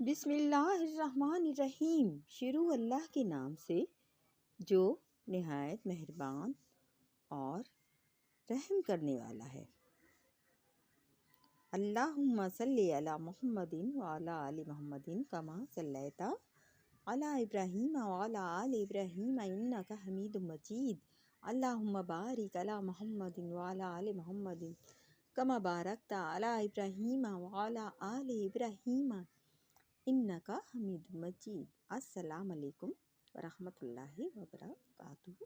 بسم اللہ الرحمن الرحیم۔ شروع اللہ کے نام سے جو نہایت مہربان اور رحم کرنے والا ہے۔ اللہم صلی علی محمد وعلی آل محمد کما صلیت علی ابراہیم وعلی آل ابراہیم انک حمید مجید۔ اللہم بارک علی محمد وعلی آل محمد کما بارکت علی ابراہیم وعلی آل ابراہیم انک حمید مجید۔ السلام علیکم ورحمۃ اللہ وبرکاتہ۔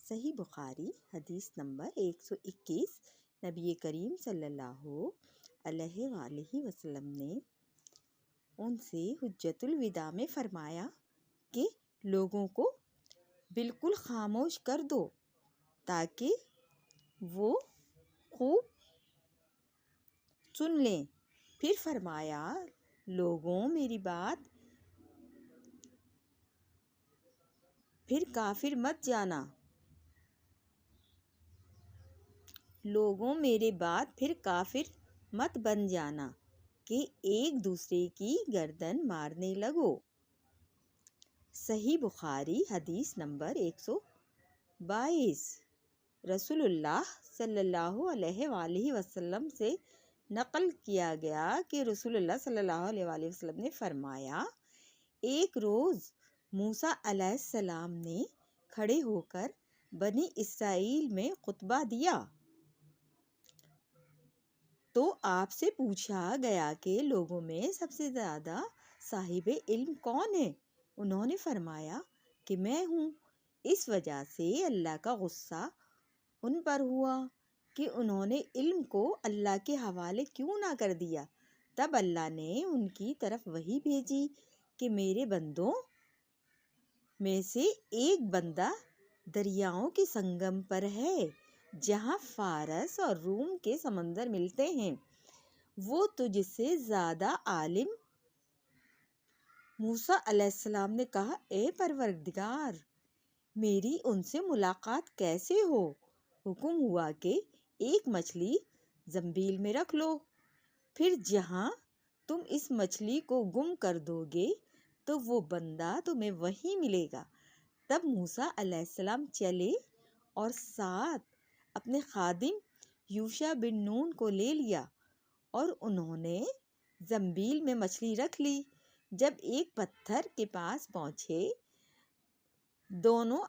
صحیح بخاری حدیث نمبر 121۔ نبی کریم صلی اللہ علیہ وآلہ وسلم نے ان سے حجۃ الوداع میں فرمایا کہ لوگوں کو بالکل خاموش کر دو تاکہ وہ خوب سن لیں۔ پھر فرمایا، لوگوں میری بات پھر کافر مت جانا، لوگوں میرے بعد پھر کافر مت بن جانا کہ ایک دوسرے کی گردن مارنے لگو۔ صحیح بخاری حدیث نمبر 122۔ رسول اللہ صلی اللہ علیہ وآلہ وسلم سے نقل کیا گیا کہ رسول اللہ صلی اللہ علیہ وآلہ وسلم نے فرمایا، ایک روز موسیٰ علیہ السلام نے کھڑے ہو کر بنی اسرائیل میں خطبہ دیا تو آپ سے پوچھا گیا کہ لوگوں میں سب سے زیادہ صاحب علم کون ہے؟ انہوں نے فرمایا کہ میں ہوں۔ اس وجہ سے اللہ کا غصہ ان پر ہوا کہ انہوں نے علم کو اللہ کے حوالے کیوں نہ کر دیا۔ تب اللہ نے ان کی طرف وحی بھیجی کہ میرے بندوں میں سے ایک بندہ دریاؤں کے سنگم پر ہے جہاں فارس اور روم کے سمندر ملتے ہیں، وہ تجھ سے زیادہ عالم۔ موسیٰ علیہ السلام نے کہا، اے پروردگار، میری ان سے ملاقات کیسے ہو؟ حکم ہوا کہ ایک مچھلی زنبیل میں رکھ لو، پھر جہاں تم اس مچھلی کو گم کر دو گے تو وہ بندہ تمہیں وہیں ملے گا۔ تب موسیٰ علیہ السلام چلے اور ساتھ اپنے خادم یوشع بن نون کو لے لیا اور انہوں نے زنبیل میں مچھلی رکھ لی۔ جب ایک پتھر کے پاس پہنچے، دونوں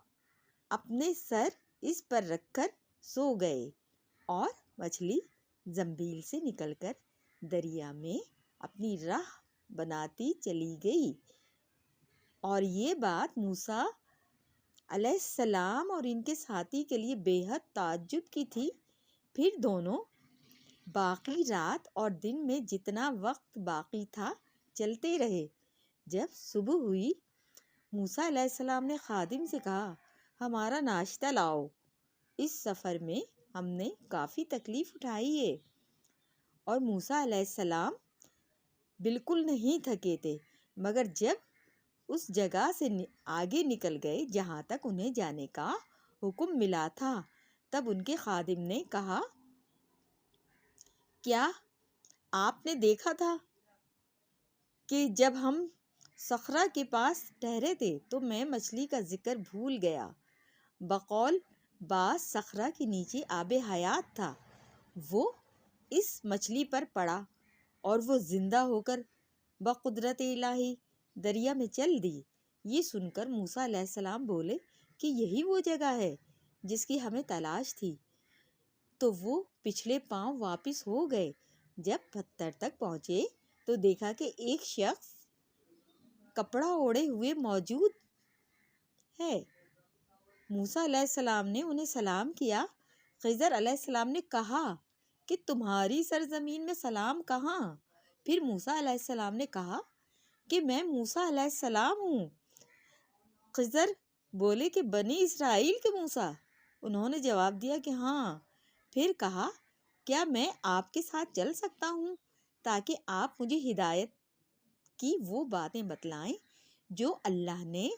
اپنے سر اس پر رکھ کر سو گئے اور مچھلی زنبیل سے نکل کر دریا میں اپنی راہ بناتی چلی گئی۔ اور یہ بات موسیٰ علیہ السلام اور ان کے ساتھی کے لیے بے حد تعجب کی تھی۔ پھر دونوں باقی رات اور دن میں جتنا وقت باقی تھا چلتے رہے۔ جب صبح ہوئی، موسیٰ علیہ السلام نے خادم سے کہا، ہمارا ناشتہ لاؤ، اس سفر میں ہم نے کافی تکلیف اٹھائی ہے۔ اور موسیٰ علیہ السلام بالکل نہیں تھکے تھے، مگر جب اس جگہ سے آگے نکل گئے جہاں تک انہیں جانے کا حکم ملا تھا، تب ان کے خادم نے کہا، کیا آپ نے دیکھا تھا کہ جب ہم صخرہ کے پاس ٹھہرے تھے تو میں مچھلی کا ذکر بھول گیا۔ بقول بعض صخرہ کے نیچے آب حیات تھا، وہ اس مچھلی پر پڑا اور وہ زندہ ہو کر بقدرت الہی دریا میں چل دی۔ یہ سن کر موسیٰ علیہ السلام بولے کہ یہی وہ جگہ ہے جس کی ہمیں تلاش تھی۔ تو وہ پچھلے پاؤں واپس ہو گئے۔ جب پتھر تک پہنچے تو دیکھا کہ ایک شخص کپڑا اوڑھے ہوئے موجود ہے۔ موسیٰ علیہ السلام نے انہیں سلام کیا۔ خضر علیہ السلام نے کہا کہ تمہاری سرزمین میں سلام کہاں؟ پھر موسیٰ علیہ السلام نے کہا کہ میں موسیٰ علیہ السلام ہوں۔ خضر بولے کہ بنی اسرائیل کے موسیٰ؟ انہوں نے جواب دیا کہ ہاں۔ پھر کہا، کیا میں آپ کے ساتھ چل سکتا ہوں تاکہ آپ مجھے ہدایت کی وہ باتیں بتلائیں جو اللہ نے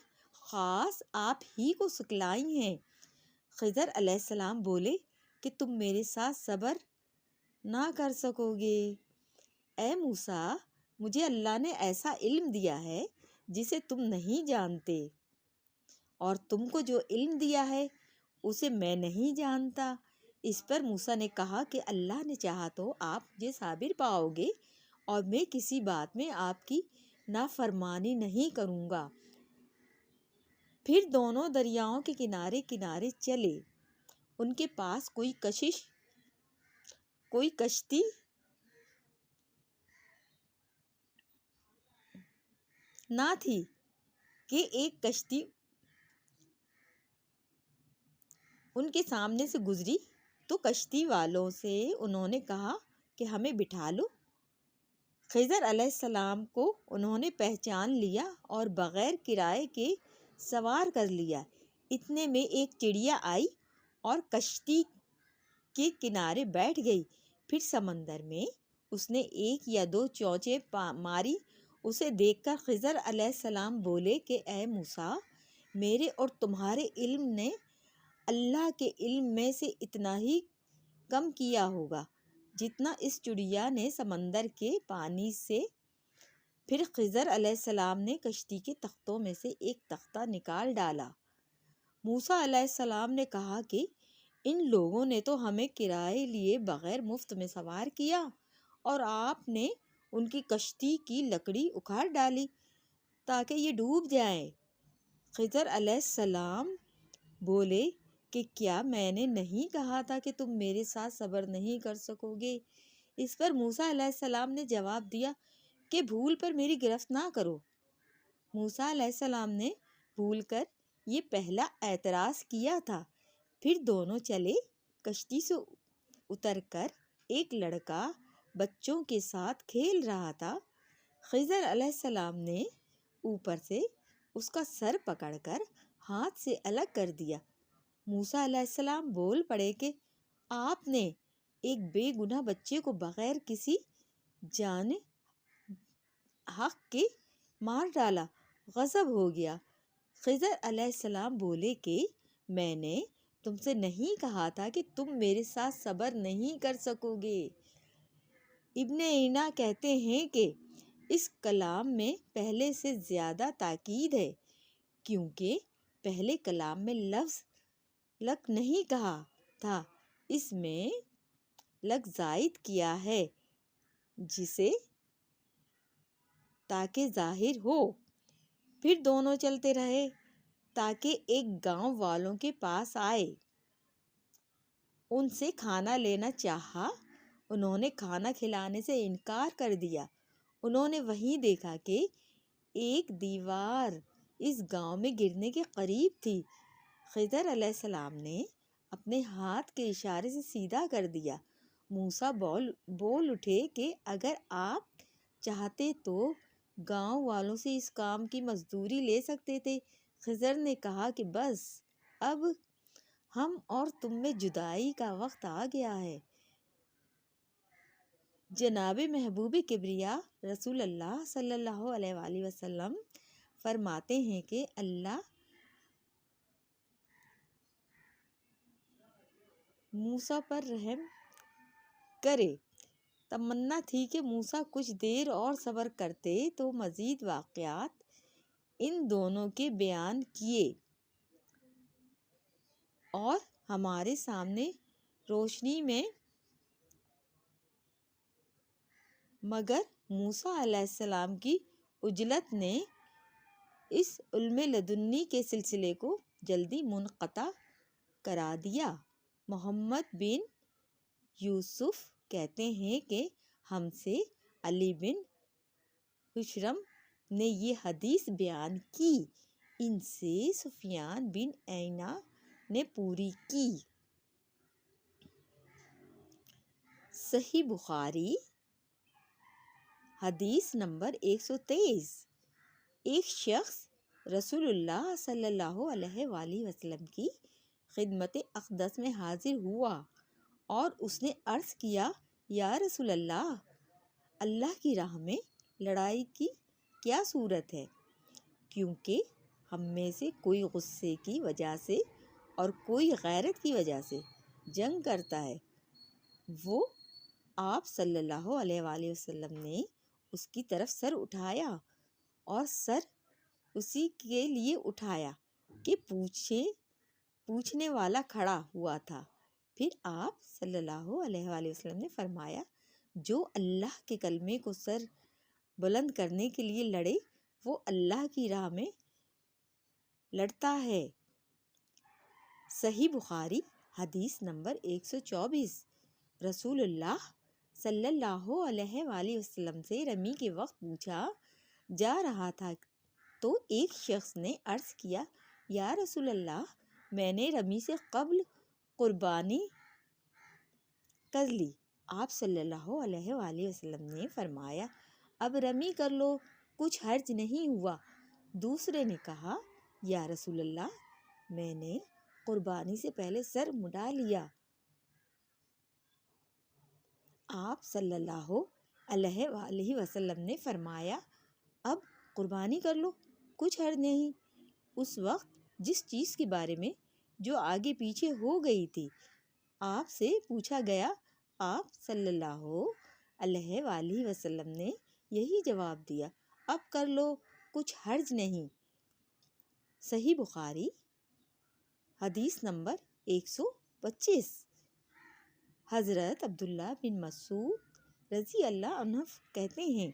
خاص آپ ہی کو سکھلائی ہیں؟ خضر علیہ السلام بولے کہ تم میرے ساتھ صبر نہ کر سکو گے۔ اے موسیٰ، مجھے اللہ نے ایسا علم دیا ہے جسے تم نہیں جانتے، اور تم کو جو علم دیا ہے اسے میں نہیں جانتا۔ اس پر موسیٰ نے کہا کہ اللہ نے چاہا تو آپ مجھے صابر پاؤ گے، اور میں کسی بات میں آپ کی نافرمانی نہیں کروں گا۔ پھر دونوں دریاؤں کے کنارے کنارے چلے۔ ان کے پاس کوئی کشتی نہ تھی کہ ایک کشتی ان کے سامنے سے گزری تو کشتی والوں سے انہوں نے کہا کہ ہمیں بٹھا لو۔ خضر علیہ السلام کو انہوں نے پہچان لیا اور بغیر کرائے کے سوار کر لیا۔ اتنے میں ایک چڑیا آئی اور کشتی کے کنارے بیٹھ گئی۔ پھر سمندر میں اس نے ایک یا دو چونچیں ماری۔ اسے دیکھ کر خضر علیہ السلام بولے کہ اے موسیٰ، میرے اور تمہارے علم نے اللہ کے علم میں سے اتنا ہی کم کیا ہوگا جتنا اس چڑیا نے سمندر کے پانی سے۔ پھر خضر علیہ السلام نے کشتی کے تختوں میں سے ایک تختہ نکال ڈالا۔ موسیٰ علیہ السلام نے کہا کہ ان لوگوں نے تو ہمیں کرائے لیے بغیر مفت میں سوار کیا، اور آپ نے ان کی کشتی کی لکڑی اکھاڑ ڈالی تاکہ یہ ڈوب جائیں۔ خضر علیہ السلام بولے کہ کیا میں نے نہیں کہا تھا کہ تم میرے ساتھ صبر نہیں کر سکو گے؟ اس پر موسیٰ علیہ السلام نے جواب دیا کہ بھول پر میری گرفت نہ کرو۔ موسیٰ علیہ السلام نے بھول کر یہ پہلا اعتراض کیا تھا۔ پھر دونوں چلے۔ کشتی سے اتر کر ایک لڑکا بچوں کے ساتھ کھیل رہا تھا۔ خضر علیہ السلام نے اوپر سے اس کا سر پکڑ کر ہاتھ سے الگ کر دیا۔ موسیٰ علیہ السلام بول پڑے کہ آپ نے ایک بے گناہ بچے کو بغیر کسی جان حق کے مار ڈالا، غضب ہو گیا۔ خضر علیہ السلام بولے کہ میں نے تم سے نہیں کہا تھا کہ تم میرے ساتھ صبر نہیں کر سکو گے؟ ابن عیینہ کہتے ہیں کہ اس کلام میں پہلے سے زیادہ تاکید ہے، کیونکہ پہلے کلام میں لفظ لک نہیں کہا تھا، اس میں لک زائد کیا ہے جسے تاکہ ظاہر ہو۔ پھر دونوں چلتے رہے تاکہ ایک گاؤں والوں کے پاس آئے۔ ان سے کھانا لینا چاہا، انہوں نے کھانا کھلانے سے انکار کر دیا۔ انہوں نے وہیں دیکھا کہ ایک دیوار اس گاؤں میں گرنے کے قریب تھی۔ خضر علیہ السلام نے اپنے ہاتھ کے اشارے سے سیدھا کر دیا۔ موسیٰ بول اٹھے کہ اگر آپ چاہتے تو گاؤں والوں سے اس کام کی مزدوری لے سکتے تھے۔ خضر نے کہا کہ بس اب ہم اور تم میں جدائی کا وقت آ گیا ہے۔ جناب محبوب کبریا رسول اللہ صلی اللہ علیہ وآلہ وسلم فرماتے ہیں کہ اللہ موسیٰ پر رحم کرے۔ تمنا تھی کہ موسیٰ کچھ دیر اور صبر کرتے تو مزید واقعات ان دونوں کے بیان کیے اور ہمارے سامنے روشنی میں، مگر موسیٰ علیہ السلام کی عجلت نے اس علم لدنی کے سلسلے کو جلدی منقطع کرا دیا۔ محمد بن یوسف کہتے ہیں کہ ہم سے علی بن حشرم نے یہ حدیث بیان کی، ان سے سفیان بن عیینہ نے پوری کی۔ صحیح بخاری حدیث نمبر 123۔ ایک شخص رسول اللہ صلی اللہ علیہ وآلہ وسلم کی خدمت اقدس میں حاضر ہوا اور اس نے عرض کیا، یا رسول اللہ، اللہ کی راہ میں لڑائی کی کیا صورت ہے؟ کیونکہ ہم میں سے کوئی غصے کی وجہ سے اور کوئی غیرت کی وجہ سے جنگ کرتا ہے۔ وہ آپ صلی اللہ علیہ وآلہ وسلم نے اس کی طرف سر اٹھایا اور سر اسی کے لیے اٹھایا کہ پوچھنے والا کھڑا ہوا تھا۔ پھر آپ صلی اللہ علیہ وآلہ وسلم نے فرمایا، جو اللہ کے کلمے کو سر بلند کرنے کے لیے لڑے وہ اللہ کی راہ میں لڑتا ہے۔ صحیح بخاری حدیث نمبر 124۔ رسول اللہ صلی اللہ علیہ وآلہ وسلم سے رمی کے وقت پوچھا جا رہا تھا تو ایک شخص نے عرض کیا، یا رسول اللہ، میں نے رمی سے قبل قربانی کر لی۔ آپ صلی اللہ علیہ وآلہ وسلم نے فرمایا، اب رمی کر لو، کچھ حرج نہیں ہوا۔ دوسرے نے کہا، یا رسول اللہ، میں نے قربانی سے پہلے سر مڈا لیا۔ آپ صلی اللہ علیہ وآلہ وسلم نے فرمایا، اب قربانی کر لو، کچھ حرج نہیں۔ اس وقت جس چیز کے بارے میں جو آگے پیچھے ہو گئی تھی آپ سے پوچھا گیا، آپ صلی اللہ علیہ وآلہ وسلم نے یہی جواب دیا، اب کر لو، کچھ حرج نہیں۔ صحیح بخاری حدیث نمبر 125۔ حضرت عبداللہ بن مسعود رضی اللہ عنہ کہتے ہیں،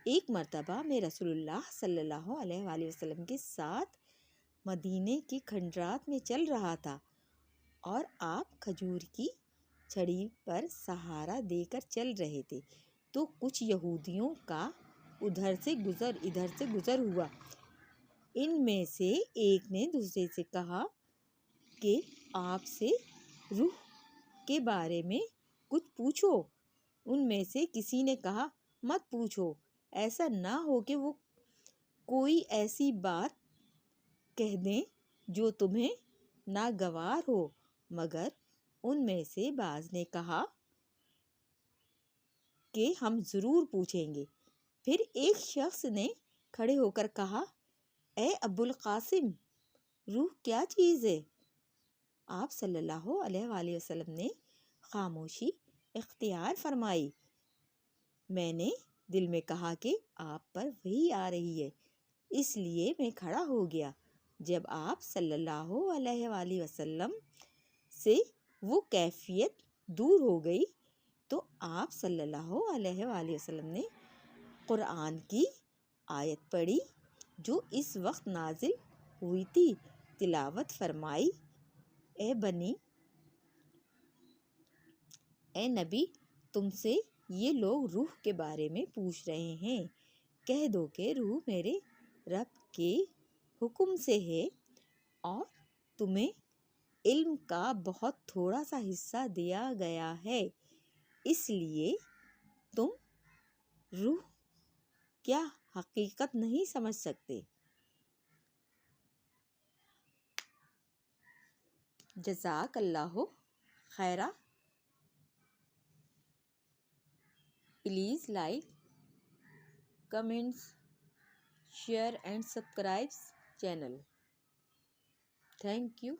ایک مرتبہ میں رسول اللہ صلی اللہ علیہ وآلہ وسلم کے ساتھ مدینے کے کھنڈرات میں چل رہا تھا اور آپ کھجور کی چھڑی پر سہارا دے کر چل رہے تھے تو کچھ یہودیوں کا ادھر سے گزر ہوا۔ ان میں سے ایک نے دوسرے سے کہا کہ آپ سے روح کے بارے میں کچھ پوچھو۔ ان میں سے کسی نے کہا، مت پوچھو، ایسا نہ ہو کہ وہ کوئی ایسی بات کہہ دیں جو تمہیں ناگوار ہو۔ مگر ان میں سے بعض نے کہا کہ ہم ضرور پوچھیں گے۔ پھر ایک شخص نے کھڑے ہو کر کہا، اے ابو القاسم، روح کیا چیز ہے؟ آپ صلی اللہ علیہ وآلہ وسلم نے خاموشی اختیار فرمائی۔ میں نے دل میں کہا کہ آپ پر وحی آ رہی ہے، اس لیے میں کھڑا ہو گیا۔ جب آپ صلی اللہ علیہ وآلہ وسلم سے وہ کیفیت دور ہو گئی تو آپ صلی اللہ علیہ وآلہ وسلم نے قرآن کی آیت پڑھی جو اس وقت نازل ہوئی تھی۔ تلاوت فرمائی، اے نبی، تم سے یہ لوگ روح کے بارے میں پوچھ رہے ہیں، کہہ دو کہ روح میرے رب کے حکم سے ہے اور تمہیں علم کا بہت تھوڑا سا حصہ دیا گیا ہے، اس لیے تم روح کیا حقیقت نہیں سمجھ سکتے۔ جزاک اللہ خیرا۔ Please like, comments, share and subscribe channel. Thank you.